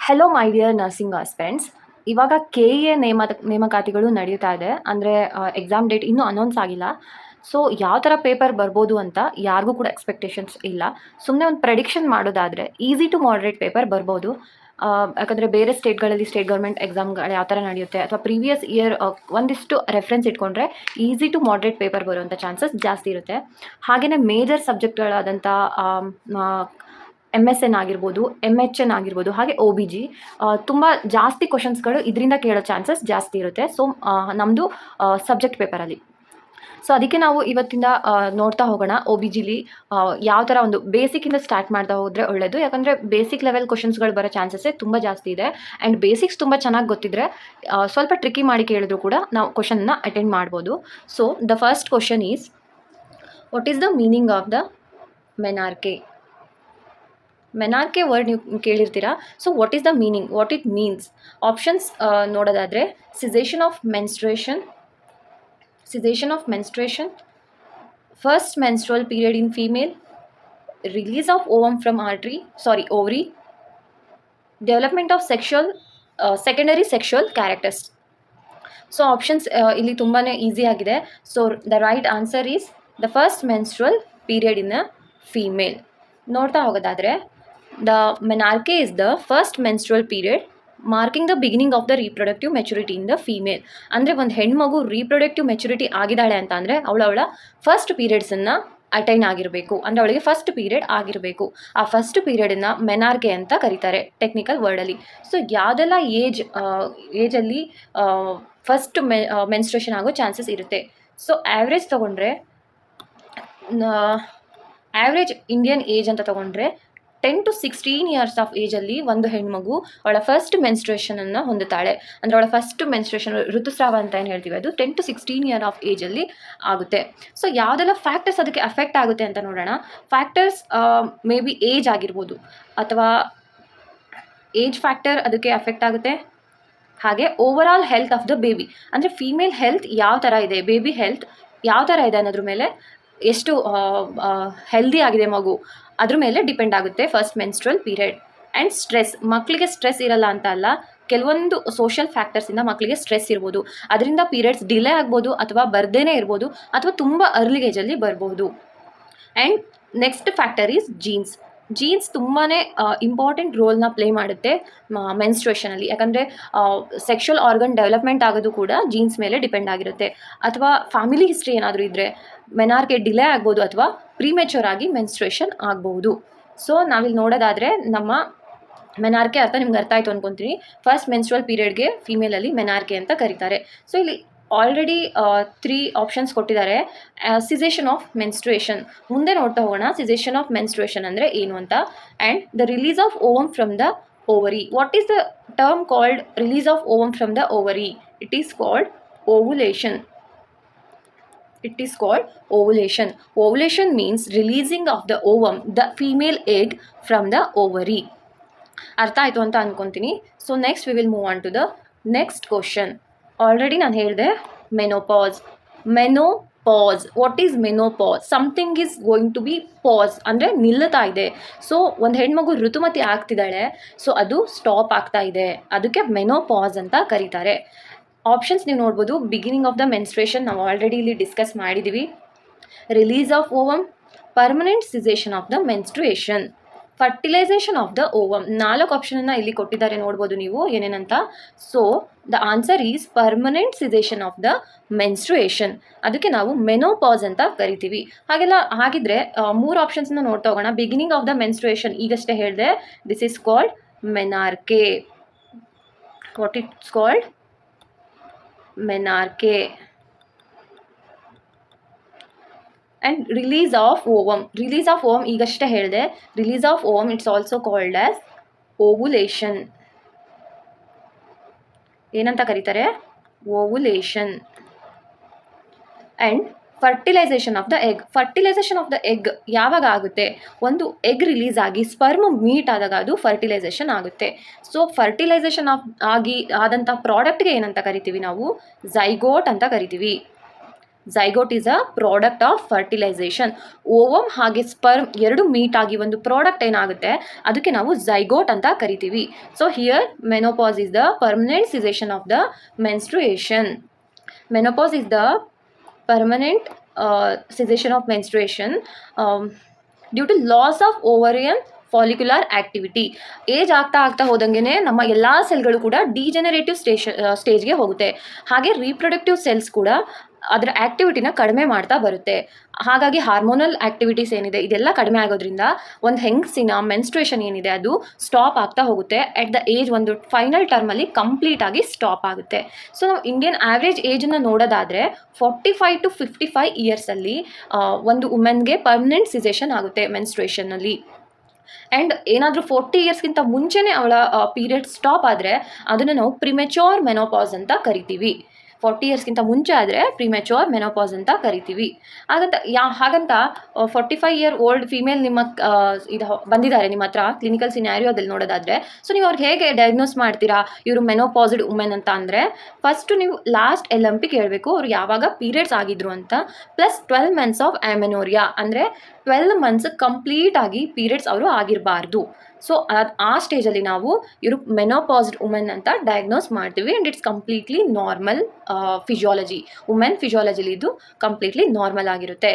Hello my dear nursing aspirants. ಇವಾಗ KEA ನೇಮಕಾತಿಗಳು ನಡೀತಾ ಇದೆ. ಅಂದರೆ ಎಕ್ಸಾಮ್ ಡೇಟ್ ಇನ್ನೂ ಅನೌನ್ಸ್ ಆಗಿಲ್ಲ. ಸೊ ಯಾವ ಥರ ಪೇಪರ್ ಬರ್ಬೋದು ಅಂತ ಯಾರಿಗೂ ಕೂಡ ಎಕ್ಸ್ಪೆಕ್ಟೇಷನ್ಸ್ ಇಲ್ಲ. ಸುಮ್ಮನೆ ಒಂದು ಪ್ರೆಡಿಕ್ಷನ್ ಮಾಡೋದಾದರೆ ಈಸಿ ಟು ಮಾಡ್ರೇಟ್ ಪೇಪರ್ ಬರ್ಬೋದು. ಯಾಕಂದರೆ ಬೇರೆ ಸ್ಟೇಟ್ಗಳಲ್ಲಿ ಸ್ಟೇಟ್ ಗೌರ್ಮೆಂಟ್ ಎಕ್ಸಾಮ್ಗಳು ಯಾವ ಥರ ನಡೆಯುತ್ತೆ ಅಥವಾ ಪ್ರೀವಿಯಸ್ ಇಯರ್ ಒಂದಿಷ್ಟು ರೆಫರೆನ್ಸ್ ಇಟ್ಕೊಂಡ್ರೆ ಈಸಿ ಟು ಮಾಡ್ರೇಟ್ ಪೇಪರ್ ಬರುವಂಥ ಚಾನ್ಸಸ್ ಜಾಸ್ತಿ ಇರುತ್ತೆ. ಹಾಗೆಯೇ ಮೇಜರ್ ಸಬ್ಜೆಕ್ಟ್ಗಳಾದಂಥ MSN ಆಗಿರ್ಬೋದು, MHN ಆಗಿರ್ಬೋದು, ಹಾಗೆ OBG ತುಂಬ ಜಾಸ್ತಿ ಕ್ವಶನ್ಸ್ಗಳು ಇದರಿಂದ ಕೇಳೋ ಚಾನ್ಸಸ್ ಜಾಸ್ತಿ ಇರುತ್ತೆ. ಸೊ ನಮ್ಮದು ಸಬ್ಜೆಕ್ಟ್ ಪೇಪರಲ್ಲಿ. ಸೊ ಅದಕ್ಕೆ ನಾವು ಇವತ್ತಿಂದ ನೋಡ್ತಾ ಹೋಗೋಣ. OBGಲಿ ಯಾವ ಥರ ಒಂದು ಬೇಸಿಕ್ಕಿಂದ ಸ್ಟಾರ್ಟ್ ಮಾಡ್ತಾ ಹೋದರೆ ಒಳ್ಳೆಯದು. ಯಾಕಂದರೆ ಬೇಸಿಕ್ ಲೆವೆಲ್ ಕ್ವಶನ್ಸ್ಗಳು ಬರೋ ಚಾನ್ಸಸ್ಸೇ ತುಂಬ ಜಾಸ್ತಿ ಇದೆ. ಆ್ಯಂಡ್ ಬೇಸಿಕ್ಸ್ ತುಂಬ ಚೆನ್ನಾಗಿ ಗೊತ್ತಿದ್ದರೆ ಸ್ವಲ್ಪ ಟ್ರಿಕ್ಕಿ ಮಾಡಿ ಕೇಳಿದ್ರು ಕೂಡ ನಾವು ಕ್ವಶನ್ನ ಅಟೆಂಡ್ ಮಾಡ್ಬೋದು. So the first question is, what is the meaning of the menarche? Menarche word ನೀವು ಕೇಳಿರ್ತೀರಾ. So what is the meaning, what it means? Options ನೋಡೋದಾದರೆ cessation of menstruation, first menstrual period in female, release of ovum from ovary, development of secondary sexual characters. So options ಇಲ್ಲಿ ತುಂಬಾ easy ಆಗಿದೆ. So the right answer is the first menstrual period in a female. ನೋಡ್ತಾ ಹೋಗೋದಾದರೆ the menarche is the first menstrual period marking the beginning of the reproductive maturity in the female. ಅಂದರೆ ಒಂದು ಹೆಣ್ಮಗು reproductive maturity ಆಗಿದ್ದಾಳೆ ಅಂತ ಅಂದರೆ ಅವಳ first ಪೀರಿಯಡ್ಸನ್ನು attain ಆಗಿರಬೇಕು. ಅಂದರೆ ಅವಳಿಗೆ ಫಸ್ಟ್ ಪೀರಿಯಡ್ ಆಗಿರಬೇಕು. ಆ ಫಸ್ಟ್ ಪೀರಿಯಡನ್ನು ಮೆನಾರ್ಕೆ ಅಂತ ಕರೀತಾರೆ ಟೆಕ್ನಿಕಲ್ ವರ್ಡಲ್ಲಿ. ಸೊ ಯಾವುದೆಲ್ಲ ಏಜಲ್ಲಿ ಫಸ್ಟ್ ಮೆನ್ಸ್ಟ್ರೇಷನ್ ಆಗೋ ಚಾನ್ಸಸ್ ಇರುತ್ತೆ. ಸೊ ಆ್ಯಾವ್ರೇಜ್ ತೊಗೊಂಡ್ರೆ, ಆ್ಯಾವ್ರೇಜ್ ಇಂಡಿಯನ್ ಏಜ್ ಅಂತ ತೊಗೊಂಡ್ರೆ 10 to 16 ಇಯರ್ಸ್ ಆಫ್ ಏಜಲ್ಲಿ ಒಂದು ಹೆಣ್ಮಗು ಅವಳ ಫಸ್ಟ್ ಮೆನ್ಸ್ಟ್ರೇಷನನ್ನು ಹೊಂದುತ್ತಾಳೆ. ಅಂದರೆ ಅವಳ ಫಸ್ಟ್ ಮೆನ್ಸ್ಟ್ರೇಷನ್, ಋತುಸ್ರಾವ ಅಂತ ಏನು ಹೇಳ್ತೀವಿ, ಅದು 10 to 16 ಇಯರ್ ಆಫ್ ಏಜಲ್ಲಿ ಆಗುತ್ತೆ. ಸೊ ಯಾವುದೆಲ್ಲ ಫ್ಯಾಕ್ಟರ್ಸ್ ಅದಕ್ಕೆ ಅಫೆಕ್ಟ್ ಆಗುತ್ತೆ ಅಂತ ನೋಡೋಣ. ಫ್ಯಾಕ್ಟರ್ಸ್ ಮೇ ಬಿ ಏಜ್ ಆಗಿರ್ಬೋದು, ಅಥವಾ ಏಜ್ ಫ್ಯಾಕ್ಟರ್ ಅದಕ್ಕೆ ಅಫೆಕ್ಟ್ ಆಗುತ್ತೆ. ಹಾಗೆ over all health of the baby, ಅಂದರೆ ಫೀಮೇಲ್ ಹೆಲ್ತ್ ಯಾವ ಥರ ಇದೆ, ಬೇಬಿ ಹೆಲ್ತ್ ಯಾವ ಥರ ಇದೆ ಅನ್ನೋದ್ರ ಮೇಲೆ, ಎಷ್ಟು ಹೆಲ್ದಿ ಆಗಿದೆ ಮಗು, ಅದ್ರ ಮೇಲೆ ಡಿಪೆಂಡ್ ಆಗುತ್ತೆ first menstrual period. And stress, ಮಕ್ಕಳಿಗೆ ಸ್ಟ್ರೆಸ್ ಇರಲ್ಲ ಅಂತ ಅಲ್ಲ, ಕೆಲವೊಂದು ಸೋಷಿಯಲ್ ಫ್ಯಾಕ್ಟರ್ಸಿಂದ ಮಕ್ಕಳಿಗೆ ಸ್ಟ್ರೆಸ್ ಇರ್ಬೋದು. ಅದರಿಂದ ಪೀರಿಯಡ್ಸ್ ಡಿಲೇ ಆಗ್ಬೋದು, ಅಥವಾ ಬರ್ದೇನೆ ಇರ್ಬೋದು, ಅಥವಾ ತುಂಬ ಅರ್ಲಿ ಏಜಲ್ಲಿ ಬರ್ಬೋದು. And next factor is jeans ತುಂಬಾ ಇಂಪಾರ್ಟೆಂಟ್ ರೋಲ್ನ ಪ್ಲೇ ಮಾಡುತ್ತೆ ಮೆನ್ಸ್ಟ್ರೇಷನಲ್ಲಿ. ಯಾಕಂದರೆ ಸೆಕ್ಷುವಲ್ ಆರ್ಗನ್ ಡೆವಲಪ್ಮೆಂಟ್ ಆಗೋದು ಕೂಡ ಜೀನ್ಸ್ ಮೇಲೆ ಡಿಪೆಂಡ್ ಆಗಿರುತ್ತೆ. ಅಥವಾ ಫ್ಯಾಮಿಲಿ ಹಿಸ್ಟ್ರಿ ಏನಾದರೂ ಇದ್ದರೆ ಮೆನಾರ್ಕೆ ಡಿಲೇ ಆಗ್ಬೋದು, ಅಥವಾ ಪ್ರೀಮೆಚೂರ್ ಆಗಿ ಮೆನ್ಸ್ಟ್ರೇಷನ್ ಆಗ್ಬೋದು. ಸೊ ನಾವಿಲ್ಲಿ ನೋಡೋದಾದರೆ ನಮ್ಮ ಮೆನಾರ್ಕೆ ನಿಮ್ಗೆ ಅರ್ಥ ಆಯಿತು ಅಂದ್ಕೊತೀನಿ. ಫಸ್ಟ್ ಮೆನ್ಸ್ಟ್ರುವಲ್ ಪೀರಿಯಡ್ಗೆ ಫೀಮೇಲಲ್ಲಿ ಮೆನಾರ್ಕೆ ಅಂತ ಕರೀತಾರೆ. ಸೊ ಇಲ್ಲಿ ಆಲ್ರೆಡಿ 3 ಆಪ್ಷನ್ಸ್ ಕೊಟ್ಟಿದ್ದಾರೆ. ಸಿಸೇಷನ್ ಆಫ್ ಮೆನ್ಸ್ಟ್ರೇಷನ್ ಮುಂದೆ ನೋಡ್ತಾ ಹೋಗೋಣ. ಸಿಸೇಷನ್ ಆಫ್ ಮೆನ್ಸ್ಟ್ರೇಷನ್ ಅಂದರೆ ಏನು ಅಂತ. And the release of ovum from the ovary. What is the term called release of ovum from the ovary? It is called ovulation. Ovulation means releasing of the ovum, the female egg, from the ovary. ಅರ್ಥ ಆಯಿತು ಅಂತ ಅಂದ್ಕೊತೀನಿ. So next we will move on to the next question. Already ನಾನು ಹೇಳಿದೆ menopause. What is menopause? Something is going to be pause, ಅಂದರೆ ನಿಲ್ಲುತ್ತಾ ಇದೆ. So ಒಂದು ಹೆಣ್ಮಗು ಋತುಮತಿ ಆಗ್ತಿದ್ದಾಳೆ, ಸೊ ಅದು ಸ್ಟಾಪ್ ಆಗ್ತಾ ಇದೆ, ಅದಕ್ಕೆ ಮೆನೋಪಾಸ್ ಅಂತ ಕರೀತಾರೆ. ಆಪ್ಷನ್ಸ್ ನೀವು ನೋಡ್ಬೋದು. ಬಿಗಿನಿಂಗ್ ಆಫ್ ದ ಮೆನ್ಸ್ಟ್ರೇಷನ್ ನಾವು ಆಲ್ರೆಡಿ ಇಲ್ಲಿ ಡಿಸ್ಕಸ್ ಮಾಡಿದ್ದೀವಿ. Release of ovum, permanent cessation of the menstruation, fertilisation of the ovum. 4 ಆಪ್ಷನನ್ನು ಇಲ್ಲಿ ಕೊಟ್ಟಿದ್ದಾರೆ, ನೋಡ್ಬೋದು ನೀವು ಏನೇನಂತ. So the answer is permanent cessation of the menstruation. ಅದಕ್ಕೆ ನಾವು ಮೆನೋಪಾಸ್ ಅಂತ ಕರಿತೀವಿ. ಹಾಗಿದ್ರೆ 3 ಆಪ್ಷನ್ಸ್ನ ನೋಡ್ತಾ ಹೋಗೋಣ. ಬಿಗಿನಿಂಗ್ ಆಫ್ ದ ಮೆನ್ಸ್ಟ್ರೇಷನ್ ಈಗಷ್ಟೇ ಹೇಳಿದೆ, this is called menarche. What it's called? Menarche. And release of ovum ಈಗಷ್ಟೇ ಹೇಳಿದೆ. Release of ovum it's also called as ovulation. ಏನಂತ ಕರೀತಾರೆ? Ovulation. And fertilization of the egg ಯಾವಾಗ ಆಗುತ್ತೆ? ಒಂದು ಎಗ್ ರಿಲೀಸ್ ಆಗಿ ಸ್ಪರ್ಮ್ ಮೀಟ್ ಆದಾಗ ಅದು ಫರ್ಟಿಲೈಸೇಷನ್ ಆಗುತ್ತೆ. ಸೊ ಫರ್ಟಿಲೈಸೇಷನ್ ಆದಂಥ ಪ್ರಾಡಕ್ಟ್ಗೆ ಏನಂತ ಕರಿತೀವಿ ನಾವು? ಝೈಗೋಟ್ ಅಂತ ಕರಿತೀವಿ. Zygote is a product of fertilisation. Ovum ಹಾಗೆ ಸ್ಪರ್ಮ್ ಎರಡು ಮೀಟ್ ಆಗಿ ಒಂದು ಪ್ರಾಡಕ್ಟ್ ಏನಾಗುತ್ತೆ ಅದಕ್ಕೆ ನಾವು ಝೈಗೋಟ್ ಅಂತ ಕರಿತೀವಿ. So here menopause is the permanent cessation of the menstruation. Menopause is the permanent cessation of menstruation due to loss of ovarian follicular activity. Age ಆಗ್ತಾ ಹೋದಂಗೆ ನಮ್ಮ ಎಲ್ಲ ಸೆಲ್ಗಳು ಕೂಡ ಡಿಜೆನರೇಟಿವ್ ಸ್ಟೇಜ್ಗೆ ಹೋಗುತ್ತೆ. ಹಾಗೆ ರೀಪ್ರೊಡಕ್ಟಿವ್ ಸೆಲ್ಸ್ ಕೂಡ ಅದರ ಆ್ಯಕ್ಟಿವಿಟಿನ ಕಡಿಮೆ ಮಾಡ್ತಾ ಬರುತ್ತೆ. ಹಾಗಾಗಿ ಹಾರ್ಮೋನಲ್ ಆ್ಯಕ್ಟಿವಿಟೀಸ್ ಏನಿದೆ ಇದೆಲ್ಲ ಕಡಿಮೆ ಆಗೋದ್ರಿಂದ ಒಂದು ಹೆಂಗಸಿನ ಮೆನ್ಸ್ಟ್ರುಯೇಷನ್ ಏನಿದೆ ಅದು ಸ್ಟಾಪ್ ಆಗ್ತಾ ಹೋಗುತ್ತೆ. ಎಟ್ ದ ಏಜ್ ಒಂದು ಫೈನಲ್ ಟರ್ಮಲ್ಲಿ ಕಂಪ್ಲೀಟಾಗಿ ಸ್ಟಾಪ್ ಆಗುತ್ತೆ. ಸೊ ನಾವು ಇಂಡಿಯನ್ ಆ್ಯಾವ್ರೇಜ್ ಏಜನ್ನು ನೋಡೋದಾದರೆ 45 to 55 ಇಯರ್ಸಲ್ಲಿ ಒಂದು ವುಮೆನ್ಗೆ ಪರ್ಮನೆಂಟ್ ಸಿಸೇಷನ್ ಆಗುತ್ತೆ ಮೆನ್ಸ್ಟ್ರುಯೇಷನಲ್ಲಿ. ಆ್ಯಂಡ್ ಏನಾದರೂ 40 ಇಯರ್ಸ್ಗಿಂತ ಮುಂಚೆನೇ ಅವಳ ಪೀರಿಯಡ್ ಸ್ಟಾಪ್ ಆದರೆ ಅದನ್ನು ನಾವು ಪ್ರಿಮೆಚೋರ್ ಮೆನೋಪಾಸ್ ಅಂತ ಕರಿತೀವಿ. 40 ಇಯರ್ಸ್ಗಿಂತ ಮುಂಚೆ ಆದರೆ ಪ್ರಿಮೆಚೋರ್ ಮೆನೋಪಾಸ್ ಅಂತ ಕರಿತೀವಿ. ಹಾಗಂತ 45 ಇಯರ್ ಓಲ್ಡ್ ಫೀಮೇಲ್ ನಿಮ್ಮ ಇದು ಬಂದಿದ್ದಾರೆ ನಿಮ್ಮ ಹತ್ರ ಕ್ಲಿನಿಕಲ್ ಸಿನಾರಿಯೋದಲ್ಲಿ ನೋಡೋದಾದರೆ, ಸೊ ನೀವು ಅವ್ರಿಗೆ ಹೇಗೆ ಡಯಾಗ್ನೋಸ್ ಮಾಡ್ತೀರಾ ಇವರು ಮೆನೋಪಾಸ್ಡ್ ವುಮೆನ್ ಅಂತ ಅಂದರೆ, ಫಸ್ಟು ನೀವು ಲಾಸ್ಟ್ LMP ಕೇಳಬೇಕು ಅವ್ರು ಯಾವಾಗ ಪೀರಿಯಡ್ಸ್ ಆಗಿದ್ರು ಅಂತ, ಪ್ಲಸ್ 12 months ಆಫ್ ಆಮೆನೋರಿಯಾ ಅಂದರೆ 12 months ಕಂಪ್ಲೀಟ್ ಆಗಿ ಪೀರಿಯಡ್ಸ್ ಅವರು ಆಗಿರಬಾರ್ದು. ಸೊ ಆ ಸ್ಟೇಜಲ್ಲಿ ನಾವು ಇವರು ಮೆನೋಪಾಸ್ಡ್ ವುಮೆನ್ ಅಂತ ಡಯಾಗ್ನೋಸ್ ಮಾಡ್ತೀವಿ. And it's completely normal physiology. Women ಫಿಸಿಯಾಲಜಿಲಿ ಇದು ಕಂಪ್ಲೀಟ್ಲಿ ನಾರ್ಮಲ್ ಆಗಿರುತ್ತೆ.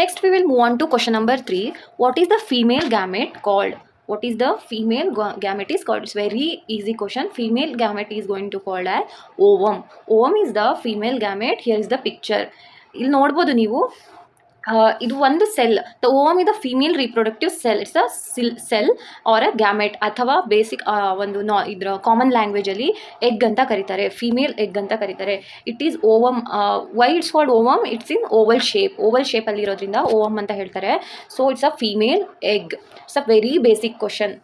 Next we will move on to question number 3. What is the female gamete called? What is the female gamete is called? It's very easy question. Female gamete is going to called as ovum. Ovum is the female gamete. Here is the picture. ಇಲ್ಲಿ ನೋಡ್ಬೋದು ನೀವು, ಇದು ಒಂದು cell. The ovum is the female reproductive cell. It's a cell or a gamete ಅಥವಾ basic ಒಂದು ಇದರ common ಲ್ಯಾಂಗ್ವೇಜಲ್ಲಿ egg ಅಂತ ಕರೀತಾರೆ, ಫೀಮೇಲ್ ಎಗ್ ಅಂತ ಕರೀತಾರೆ. It is ovum. Why it's called ovum? It's in oval shape. Oval ಶೇಪಲ್ಲಿ ಇರೋದ್ರಿಂದ ovum ಅಂತ ಹೇಳ್ತಾರೆ. So it's a female egg. It's a very basic question.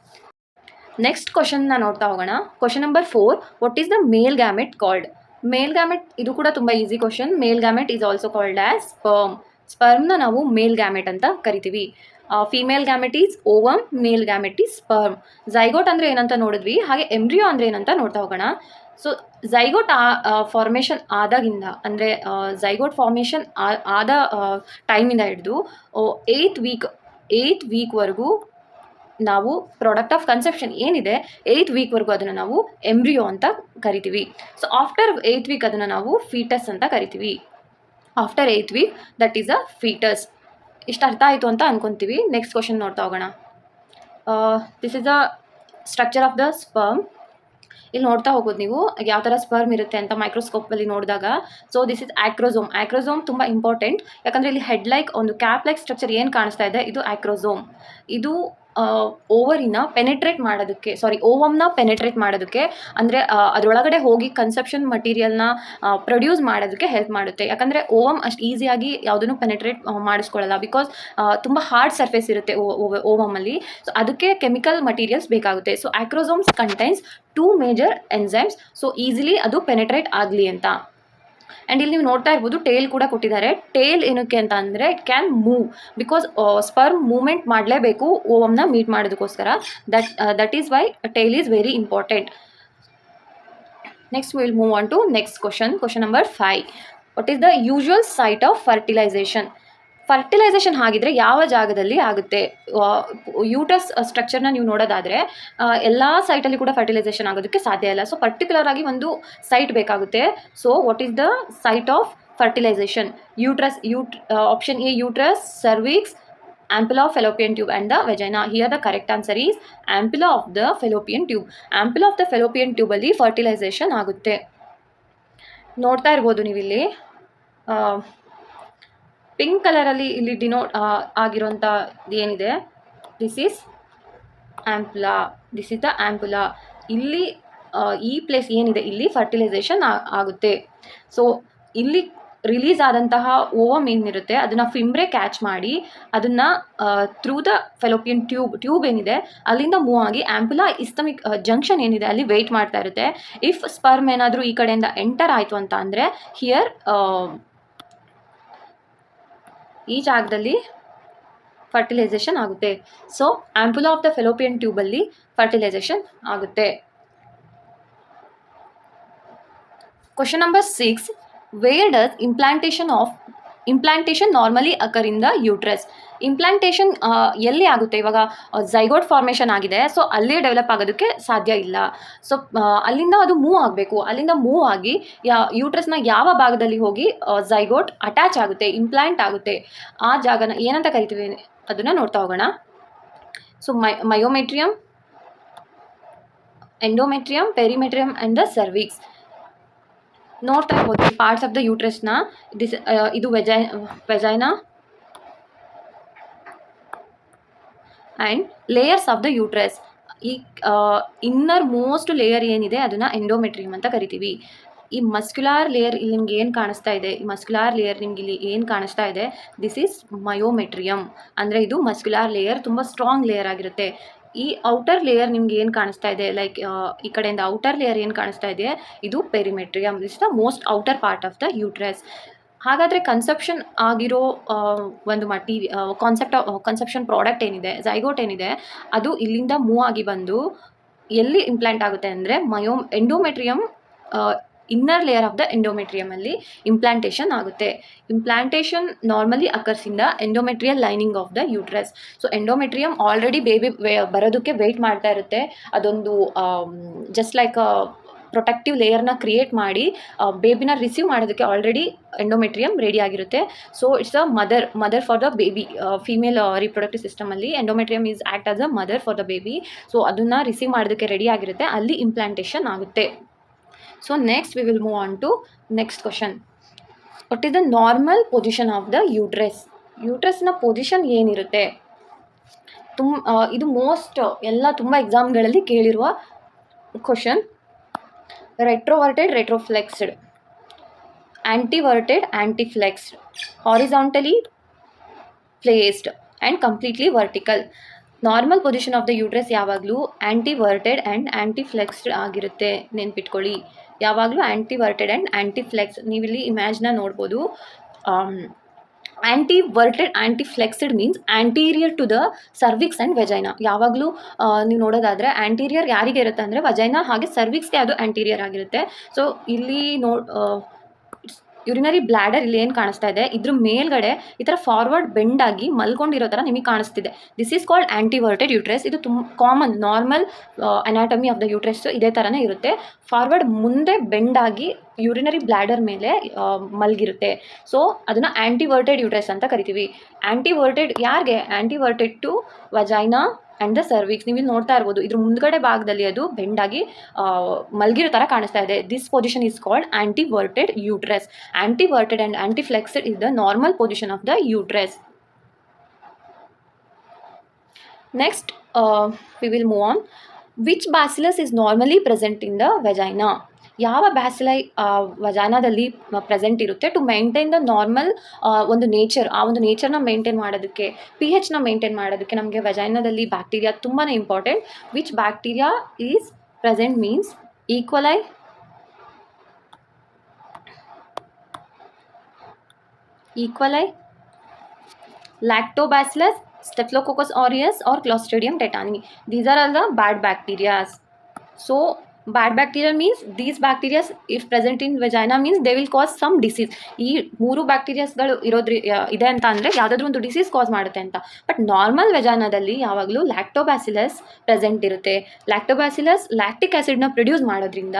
Next ಕ್ವಶನ್ನ ನೋಡ್ತಾ ಹೋಗೋಣ. Question number 4. What is the male gamete called? Male gamete ಇದು ಕೂಡ ತುಂಬ easy question. Male gamete is also called as sperm. ಸ್ಪರ್ಮ್ನ ನಾವು ಮೇಲ್ ಗ್ಯಾಮೆಟ್ ಅಂತ ಕರಿತೀವಿ. Female gamete is ovum, male gamete is sperm. Zygote ಅಂದರೆ ಏನಂತ ನೋಡಿದ್ವಿ, ಹಾಗೆ ಎಂಬ್ರಿಯೋ ಅಂದರೆ ಏನಂತ ನೋಡ್ತಾ ಹೋಗೋಣ. ಸೊ ಝೈಗೋಟ್ ಫಾರ್ಮೇಷನ್ ಆದಾಗಿಂದ ಅಂದರೆ ಝೈಗೋಟ್ ಫಾರ್ಮೇಷನ್ ಆದ ಟೈಮಿಂದ ಹಿಡಿದು 8th ವೀಕ್ವರೆಗೂ ನಾವು ಪ್ರಾಡಕ್ಟ್ ಆಫ್ ಕನ್ಸೆಪ್ಷನ್ ಏನಿದೆ 8th ವೀಕ್ವರೆಗೂ ಅದನ್ನು ನಾವು ಎಂಬ್ರಿಯೋ ಅಂತ ಕರಿತೀವಿ. ಸೊ ಆಫ್ಟರ್ 8th ವೀಕ್ ಅದನ್ನು ನಾವು ಫೀಟಸ್ ಅಂತ ಕರಿತೀವಿ. After 8th week that is a foetus. ಇಷ್ಟು ಅರ್ಥ ಆಯಿತು ಅಂತ ಅನ್ಕೊತೀವಿ. ನೆಕ್ಸ್ಟ್ ಕ್ವಶನ್ ನೋಡ್ತಾ ಹೋಗೋಣ. This is the structure of the sperm. ಇಲ್ಲಿ ನೋಡ್ತಾ ಹೋಗೋದು ನೀವು ಯಾವ ಥರ ಸ್ಪರ್ಮ್ ಇರುತ್ತೆ ಅಂತ ಮೈಕ್ರೋಸ್ಕೋಪಲ್ಲಿ ನೋಡಿದಾಗ. So this is acrosome. Acrosome ತುಂಬ ಇಂಪಾರ್ಟೆಂಟ್, ಯಾಕಂದರೆ ಇಲ್ಲಿ ಹೆಡ್ ಲೈಕ್ ಒಂದು ಕ್ಯಾಪ್ ಲೈಕ್ ಸ್ಟ್ರಕ್ಚರ್ ಏನು ಕಾಣಿಸ್ತಾ ಇದೆ ಇದು ಆ್ಯಕ್ರೋಸೋಮ್. ಇದು ಓವರಿನ ಪೆನೆಟ್ರೇಟ್ ಮಾಡೋದಕ್ಕೆ, ಓವಮ್ನ ಪೆನೆಟ್ರೇಟ್ ಮಾಡೋದಕ್ಕೆ ಅಂದರೆ ಅದರೊಳಗಡೆ ಹೋಗಿ ಕನ್ಸೆಪ್ಷನ್ ಮಟೀರಿಯಲ್ನ ಪ್ರೊಡ್ಯೂಸ್ ಮಾಡೋದಕ್ಕೆ ಹೆಲ್ಪ್ ಮಾಡುತ್ತೆ. ಯಾಕಂದರೆ ಓವಮ್ ಅಷ್ಟು ಈಸಿಯಾಗಿ ಯಾವುದನ್ನು ಪೆನೆಟ್ರೇಟ್ ಮಾಡಿಸ್ಕೊಳ್ಳಲ್ಲ, ಬಿಕಾಸ್ ತುಂಬ ಹಾರ್ಡ್ ಸರ್ಫೇಸ್ ಇರುತ್ತೆ ಓವಮಲ್ಲಿ. ಸೊ ಅದಕ್ಕೆ ಕೆಮಿಕಲ್ ಮಟೀರಿಯಲ್ಸ್ ಬೇಕಾಗುತ್ತೆ. So acrosomes contains 2 major enzymes. So easily ಅದು ಪೆನೆಟ್ರೇಟ್ ಆಗಲಿ ಅಂತ. ಆ್ಯಂಡ್ ಇಲ್ಲಿ ನೀವು ನೋಡ್ತಾ ಇರ್ಬೋದು ಟೇಲ್ ಕೂಡ ಕೊಟ್ಟಿದ್ದಾರೆ. ಟೇಲ್ ಏನಕ್ಕೆ ಅಂತ ಅಂದರೆ it can move, because sperm movement ಮಾಡಲೇಬೇಕು ಓವಮ್ನ ಮೀಟ್ ಮಾಡೋದಕ್ಕೋಸ್ಕರ. That is why tail is very important. Next will move on to next question. Question number 5. What is the usual site of fertilization? Fertilization ಆಗಿದ್ರೆ ಯಾವ ಜಾಗದಲ್ಲಿ ಆಗುತ್ತೆ? ಯೂಟಸ್ ಸ್ಟ್ರಕ್ಚರ್ನ ನೀವು ನೋಡೋದಾದರೆ ಎಲ್ಲ ಸೈಟಲ್ಲಿ ಕೂಡ ಫರ್ಟಿಲೈಸೇಷನ್ ಆಗೋದಕ್ಕೆ ಸಾಧ್ಯ ಇಲ್ಲ. ಸೊ ಪರ್ಟಿಕ್ಯುಲರ್ ಆಗಿ ಒಂದು ಸೈಟ್ ಬೇಕಾಗುತ್ತೆ. So what is the site of fertilization? Option A uterus, cervix, ampulla of fallopian tube and the vagina. Here the correct answer is ampulla of the fallopian tube. Ampulla of the fallopian tube ಅಲ್ಲಿ fertilisation ಆಗುತ್ತೆ. ನೋಡ್ತಾ ಇರ್ಬೋದು ನೀವಿಲ್ಲಿ pink ಕಲರಲ್ಲಿ ಇಲ್ಲಿ denote ಆಗಿರೋಂಥ ಏನಿದೆ, this is ampulla. This is the ampulla. ಇಲ್ಲಿ ಈ ಪ್ಲೇಸ್ ಏನಿದೆ ಇಲ್ಲಿ ಫರ್ಟಿಲೈಸೇಷನ್ ಆಗುತ್ತೆ. ಸೊ ಇಲ್ಲಿ ರಿಲೀಸ್ ಆದಂತಹ ಓವಮ್ ಏನಿರುತ್ತೆ ಅದನ್ನು ಫಿಂಬ್ರೆ ಕ್ಯಾಚ್ ಮಾಡಿ ಅದನ್ನು ಥ್ರೂ ದ ಫೆಲೋಪಿಯನ್ ಟ್ಯೂಬ್ ಏನಿದೆ ಅಲ್ಲಿಂದ ಮೂವ್ ಆಗಿ ಆ್ಯಂಪುಲಾ ಇಸ್ಟಮಿಕ್ ಜಂಕ್ಷನ್ ಏನಿದೆ ಅಲ್ಲಿ ವೆಯ್ಟ್ ಮಾಡ್ತಾ ಇರುತ್ತೆ. ಇಫ್ ಸ್ಪರ್ಮ್ ಏನಾದರೂ ಈ ಕಡೆಯಿಂದ ಎಂಟರ್ ಆಯಿತು ಅಂತ ಅಂದರೆ ಹಿಯರ್ ಈ ಜಾಗದಲ್ಲಿ ಫರ್ಟಿಲೈಸೇಷನ್ ಆಗುತ್ತೆ. So ampulla of the fallopian ಟ್ಯೂಬಲ್ಲಿ ಫರ್ಟಿಲೈಸೇಷನ್ ಆಗುತ್ತೆ. Question number 6. Where does implantation normally occur in the uterus? Implantation ಎಲ್ಲಿ ಆಗುತ್ತೆ? ಇವಾಗ ಝೈಗೋಟ್ ಫಾರ್ಮೇಷನ್ ಆಗಿದೆ, ಸೊ ಅಲ್ಲೇ ಡೆವಲಪ್ ಆಗೋದಕ್ಕೆ ಸಾಧ್ಯ ಇಲ್ಲ. ಸೊ ಅಲ್ಲಿಂದ ಅದು ಮೂವ್ ಆಗಬೇಕು. ಅಲ್ಲಿಂದ ಮೂವ್ ಆಗಿ ಯೂಟ್ರಸ್ನ ಯಾವ ಭಾಗದಲ್ಲಿ ಹೋಗಿ ಝೈಗೋಟ್ ಅಟ್ಯಾಚ್ ಆಗುತ್ತೆ, ಇಂಪ್ಲಾಂಟ್ ಆಗುತ್ತೆ, ಆ ಜಾಗನ ಏನಂತ ಕರಿತೀವಿ ಅದನ್ನು ನೋಡ್ತಾ ಹೋಗೋಣ. So myometrium, endometrium, perimetrium and the cervix. ನೋಡ್ತಾ ಇರ್ಬೋದು ಪಾರ್ಟ್ಸ್ ಆಫ್ ದ ಯೂಟ್ರಸ್ನ. ಇದು vagina and layers of the uterus. ಈ ಇನ್ನರ್ ಮೋಸ್ಟ್ ಲೇಯರ್ ಏನಿದೆ ಅದನ್ನು ಎಂಡೋಮೆಟ್ರಿಯಮ್ ಅಂತ ಕರಿತೀವಿ. ಈ ಮಸ್ಕ್ಯುಲಾರ್ ಲೇಯರ್ ಇಲ್ಲಿ ನಿಮ್ಗೆ ಏನು ಕಾಣಿಸ್ತಾ ಇದೆ, ಈ ಮಸ್ಕ್ಯುಲಾರ್ ಲೇಯರ್ ನಿಮ್ಗೆ ಇಲ್ಲಿ ಏನು ಕಾಣಿಸ್ತಾ ಇದೆ, ದಿಸ್ ಈಸ್ ಮಯೋಮೆಟ್ರಿಯಮ್. ಅಂದರೆ ಇದು ಮಸ್ಕ್ಯುಲಾರ್ ಲೇಯರ್, ತುಂಬ ಸ್ಟ್ರಾಂಗ್ ಲೇಯರ್ ಆಗಿರುತ್ತೆ. ಈ ಔಟರ್ ಲೇಯರ್ ನಿಮ್ಗೆ ಏನು ಕಾಣಿಸ್ತಾ ಇದೆ, ಲೈಕ್ ಈ ಕಡೆಯಿಂದ ಔಟರ್ ಲೇಯರ್ ಏನು ಕಾಣಿಸ್ತಾ ಇದೆ, ಇದು perimetrium. This the most outer part of the uterus. ಹಾಗಾದರೆ ಕನ್ಸೆಪ್ಷನ್ ಆಗಿರೋ ಒಂದು ಕನ್ಸೆಪ್ಷನ್ ಪ್ರಾಡಕ್ಟ್ ಏನಿದೆ, ಝೈಗೋಟ್ ಏನಿದೆ, ಅದು ಇಲ್ಲಿಂದ ಮೂವ್ ಆಗಿ ಬಂದು ಎಲ್ಲಿ ಇಂಪ್ಲಾಂಟ್ ಆಗುತ್ತೆ ಅಂದರೆ endometrium, inner layer of the ಎಂಡೋಮೆಟ್ರಿಯಮಲ್ಲಿ ಇಂಪ್ಲಾಂಟೇಷನ್ ಆಗುತ್ತೆ. Implantation normally occurs in the endometrial lining of the uterus. So endometrium already baby ಬರೋದಕ್ಕೆ ವೆಯ್ಟ್ ಮಾಡ್ತಾ ಇರುತ್ತೆ. ಅದೊಂದು ಜಸ್ಟ್ ಲೈಕ್ ಪ್ರೊಟೆಕ್ಟಿವ್ ಲೇಯರ್ನ ಕ್ರಿಯೇಟ್ ಮಾಡಿ ಬೇಬಿನ ರಿಸೀವ್ ಮಾಡೋದಕ್ಕೆ ಆಲ್ರೆಡಿ ಎಂಡೋಮೆಟ್ರಿಯಮ್ ರೆಡಿ ಆಗಿರುತ್ತೆ. So it's a mother for the baby. Female reproductive ಸಿಸ್ಟಮಲ್ಲಿ endometrium is act as a mother for the baby. So ಅದನ್ನು ರಿಸೀವ್ ಮಾಡೋದಕ್ಕೆ ರೆಡಿ ಆಗಿರುತ್ತೆ, ಅಲ್ಲಿ ಇಂಪ್ಲಾಂಟೇಷನ್ ಆಗುತ್ತೆ. So next we will move on to next question. What is the normal position of the uterus? ಯೂಟ್ರಸ್ನ position ಏನಿರುತ್ತೆ? ಇದು most ಎಲ್ಲ ತುಂಬ ಎಕ್ಸಾಮ್ಗಳಲ್ಲಿ ಕೇಳಿರುವ question. Retroverted, retroflexed, anteverted, anteflexed, horizontally placed and completely vertical. Normal position of the uterus ಯಾವಾಗಲೂ anteverted and ಆಂಟಿಫ್ಲೆಕ್ಸ್ಡ್ ಆಗಿರುತ್ತೆ. ನೆನ್ಪಿಟ್ಕೊಳ್ಳಿ, ಯಾವಾಗಲೂ ಆಂಟಿವರ್ಟೆಡ್ ಆ್ಯಂಡ್ ಆಂಟಿಫ್ಲೆಕ್ಸ್. ನೀವಿಲ್ಲಿ ಇಮ್ಯಾಜ್ನ ನೋಡ್ಬೋದು. Anteverted, anteflexed means anterior to the cervix and vagina. ಯಾವಾಗಲೂ ನೀವು ನೋಡೋದಾದರೆ ಆಂಟೀರಿಯರ್ ಯಾರಿಗೆ ಇರುತ್ತೆ ಅಂದರೆ ವಜೈನಾ ಹಾಗೆ ಸರ್ವಿಕ್ಸ್ಗೆ ಅದು ಆಂಟೀರಿಯರ್ ಆಗಿರುತ್ತೆ. ಸೊ ಇಲ್ಲಿ ಯುರಿನರಿ ಬ್ಲ್ಯಾಡರ್ ಇಲ್ಲಿ ಏನು ಕಾಣಿಸ್ತಾ ಇದೆ, ಇದ್ರ ಮೇಲ್ಗಡೆ ಈ ಥರ ಫಾರ್ವರ್ಡ್ ಬೆಂಡ್ ಆಗಿ ಮಲ್ಕೊಂಡಿರೋ ಥರ ನಿಮಗೆ ಕಾಣಿಸ್ತಿದೆ. This is called anteverted uterus. ಇದು common normal anatomy of the uterus ಇದೇ ಥರನೇ ಇರುತ್ತೆ. ಫಾರ್ವರ್ಡ್ ಮುಂದೆ ಬೆಂಡ್ ಆಗಿ ಯೂರಿನರಿ ಬ್ಲ್ಯಾಡರ್ ಮೇಲೆ ಮಲಗಿರುತ್ತೆ. ಸೊ ಅದನ್ನು ಆಂಟಿವರ್ಟೆಡ್ ಯೂಟ್ರಸ್ ಅಂತ ಕರಿತೀವಿ. ಆಂಟಿವರ್ಟೆಡ್ ಯಾರಿಗೆ? ಆಂಟಿವರ್ಟೆಡ್ ಟು ವಜೈನಾ ಆ್ಯಂಡ್ ದ ಸರ್ವಿಕ್ಸ್. ನೀವು ಇಲ್ಲಿ ನೋಡ್ತಾ ಇರ್ಬೋದು, ಇದ್ರ ಮುಂದ್ಗಡೆ ಭಾಗದಲ್ಲಿ ಅದು ಬೆಂಡಾಗಿ ಮಲಗಿರೋ ಥರ ಕಾಣಿಸ್ತಾ ಇದೆ. This position is called anteverted uterus. Anteverted and anteflexed is the normal position of the uterus. Next we will move on. Which bacillus is normally present in the vagina? ಯಾವ ಬ್ಯಾಸಿಲೈ ವಜಾನಾದಲ್ಲಿ ಪ್ರೆಸೆಂಟ್ ಇರುತ್ತೆ to maintain the normal ಒಂದು nature. ಆ ಒಂದು ನೇಚರ್ನ maintain ಮಾಡೋದಕ್ಕೆ, pHನ maintain ಮಾಡೋದಕ್ಕೆ ನಮಗೆ ವಜೈನಾದಲ್ಲಿ ಬ್ಯಾಕ್ಟೀರಿಯಾ ತುಂಬಾ important. Which bacteria is present means E coli, Lactobacillus, Staphylococcus aureus or Clostridium tetani. These are all the bad bacteria. So bad bacteria means these bacteria if present in vagina means they will cause some disease. ಈ ಮೂರು ಬ್ಯಾಕ್ಟೀರಿಯಾಸ್ಗಳು ಇದೆ ಅಂತ ಅಂದರೆ ಯಾವುದಾದ್ರೂ ಒಂದು disease ಕಾಸ್ ಮಾಡುತ್ತೆ ಅಂತ. But normal ವೆಜಾನಾದಲ್ಲಿ ಯಾವಾಗಲೂ ಲ್ಯಾಕ್ಟೋಬ್ಯಾಸಿಲಸ್ ಪ್ರೆಸೆಂಟ್ ಇರುತ್ತೆ. ಲ್ಯಾಕ್ಟೋಬ್ಯಾಸಿಲಸ್ ಲ್ಯಾಕ್ಟಿಕ್ ಆ್ಯಸಿಡ್ನ ಪ್ರೊಡ್ಯೂಸ್ ಮಾಡೋದ್ರಿಂದ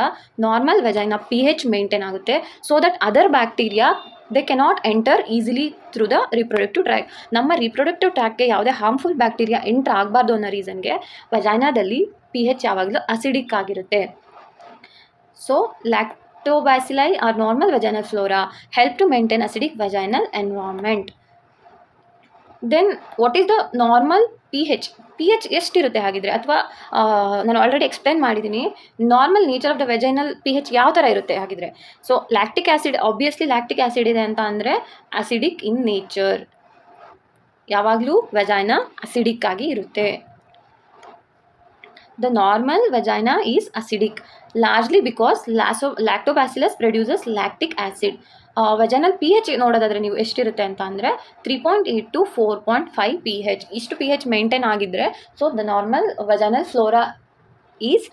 ನಾರ್ಮಲ್ ವೆಜೈನಾ pH ಮೇಂಟೈನ್ ಆಗುತ್ತೆ. So that other bacteria they cannot enter easily through the reproductive tract. ನಮ್ಮ ರಿಪ್ರೊಡಕ್ಟಿವ್ ಟ್ರ್ಯಾಕ್ಗೆ ಯಾವುದೇ ಹಾರ್ಮ್ಫುಲ್ ಬ್ಯಾಕ್ಟೀರಿಯಾ ಎಂಟರ್ ಆಗಬಾರ್ದು ಅನ್ನೋ ರೀಸನ್ಗೆ ವಜೈನಾದಲ್ಲಿ pH ಯಾವಾಗಲೂ ಅಸಿಡಿಕ್ ಆಗಿರುತ್ತೆ. So lactobacilli are normal vaginal flora help to maintain acidic vaginal environment. Then what is the normal pH? pH ಎಷ್ಟಿರುತ್ತೆ ಹಾಗಿದ್ರೆ? ಅಥವಾ ನಾನು ಆಲ್ರೆಡಿ ಎಕ್ಸ್ಪ್ಲೈನ್ ಮಾಡಿದ್ದೀನಿ normal nature of the vaginal pH ಯಾವ ಥರ ಇರುತ್ತೆ ಹಾಗಿದ್ರೆ. So lactic acid, obviously lactic acid ಇದೆ ಅಂತ ಅಂದರೆ ಅಸಿಡಿಕ್ ಇನ್ ನೇಚರ್. ಯಾವಾಗಲೂ ವೆಜೈನಾ ಅಸಿಡಿಕ್ ಆಗಿ ಇರುತ್ತೆ. The normal vagina is acidic largely because lactobacillus produces lactic acid. Vaginal pH ನೋಡೋದಾದರೆ ನೀವು ಎಷ್ಟಿರುತ್ತೆ ಅಂತ ಅಂದರೆ 3.8 to 4.5 pH. ಇಷ್ಟು pH ಮೇಂಟೈನ್ ಆಗಿದ್ದರೆ so the normal vaginal flora is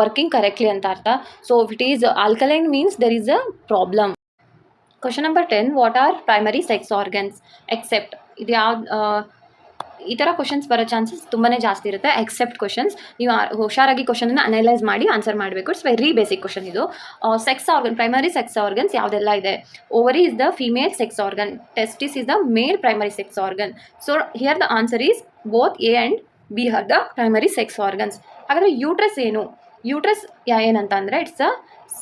working correctly ಅಂತ ಅರ್ಥ. So it is alkaline means there is a problem. Question number 10, what are primary sex organs except. ಇದು ಯಾವ್ದು ಈ ಥರ ಕ್ವಶನ್ಸ್ ಬರೋ ಚಾನ್ಸಸ್ ತುಂಬಾ ಜಾಸ್ತಿ ಇರುತ್ತೆ. ಎಕ್ಸೆಪ್ಟ್ ಕ್ವಶನ್ಸ್ ನೀವು ಹುಷಾರಾಗಿ ಕ್ವಶನನ್ನು ಅನಲೈಸ್ ಮಾಡಿ ಆನ್ಸರ್ ಮಾಡಬೇಕು. ಇಟ್ಸ್ ವೆರಿ ಬೇಸಿಕ್ ಕ್ವಶನ್ ಇದು. Sex organ, primary sex organs ಯಾವುದೆಲ್ಲ ಇದೆ? Ovary is the female sex organ, testis is the male primary sex organ. So here the answer is both A and B are the primary sex organs. ಹಾಗಾದರೆ uterus ಏನು? Uterus ಏನಂತ ಅಂದರೆ it's a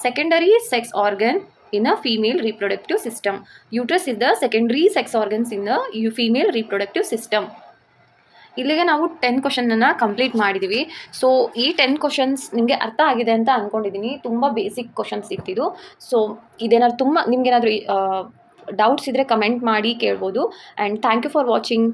secondary sex organ in a female reproductive system. Uterus is the secondary sex organs in the female reproductive system. ಇಲ್ಲಿಗೆ ನಾವು 10 ಕ್ವಶನನ್ನು complete ಮಾಡಿದ್ದೀವಿ. So ಈ 10 questions ನಿಮಗೆ ಅರ್ಥ ಆಗಿದೆ ಅಂತ ಅಂದ್ಕೊಂಡಿದ್ದೀನಿ. ತುಂಬ ಬೇಸಿಕ್ ಕ್ವಶನ್ಸ್ ಇರ್ತಿದ್ದು. ಸೊ ಇದೇನಾದ್ರು ತುಂಬ ನಿಮ್ಗೇನಾದರೂ ಡೌಟ್ಸ್ ಇದ್ದರೆ ಕಮೆಂಟ್ ಮಾಡಿ ಕೇಳ್ಬೋದು. And thank you for watching.